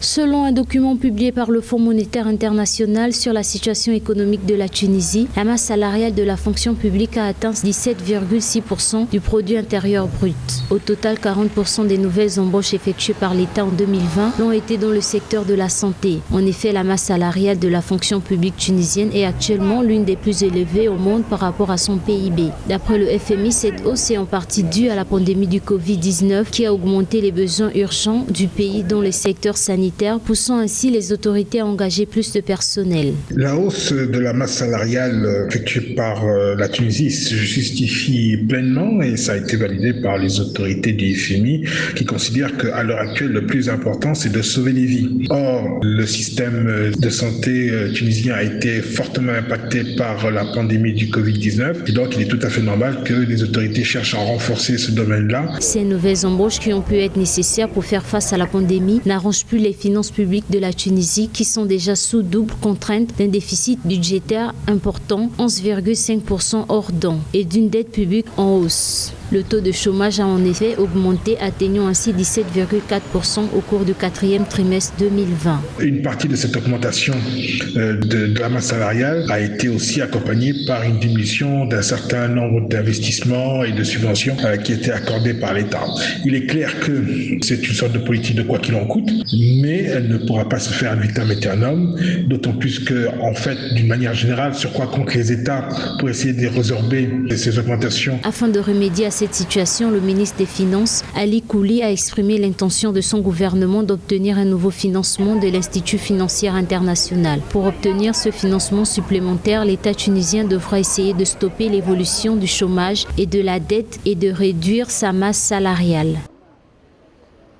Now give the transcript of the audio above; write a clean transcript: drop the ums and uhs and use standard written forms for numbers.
Selon un document publié par le Fonds monétaire international sur la situation économique de la Tunisie, la masse salariale de la fonction publique a atteint 17,6% du produit intérieur brut. Au total, 40% des nouvelles embauches effectuées par l'État en 2020 l'ont été dans le secteur de la santé. En effet, la masse salariale de la fonction publique tunisienne est actuellement l'une des plus élevées au monde par rapport à son PIB. D'après le FMI, cette hausse est en partie due à la pandémie du Covid-19 qui a augmenté les besoins urgents du pays dans les secteurs sanitaires, poussant ainsi les autorités à engager plus de personnel. La hausse de la masse salariale effectuée par la Tunisie se justifie pleinement et ça a été validé par les autorités du FMI qui considèrent qu'à l'heure actuelle, le plus important, c'est de sauver les vies. Or, le système de santé tunisien a été fortement impacté par la pandémie du Covid-19 et donc il est tout à fait normal que les autorités cherchent à renforcer ce domaine-là. Ces nouvelles embauches qui ont pu être nécessaires pour faire face à la pandémie n'arrangent plus les finances publiques de la Tunisie qui sont déjà sous double contrainte d'un déficit budgétaire important, 11,5% hors dons, et d'une dette publique en hausse. Le taux de chômage a en effet augmenté, atteignant ainsi 17,4% au cours du quatrième trimestre 2020. Une partie de cette augmentation de la masse salariale a été aussi accompagnée par une diminution d'un certain nombre d'investissements et de subventions qui étaient accordés par l'État. Il est clair que c'est une sorte de politique de quoi qu'il en coûte, mais elle ne pourra pas se faire ad vitam aeternam, d'autant plus que, en fait, d'une manière générale, sur quoi comptent les États pour essayer de résorber ces augmentations. Afin de remédier à cette situation, le ministre des Finances, Ali Kouli, a exprimé l'intention de son gouvernement d'obtenir un nouveau financement de l'Institut financier international. Pour obtenir ce financement supplémentaire, l'État tunisien devra essayer de stopper l'évolution du chômage et de la dette et de réduire sa masse salariale.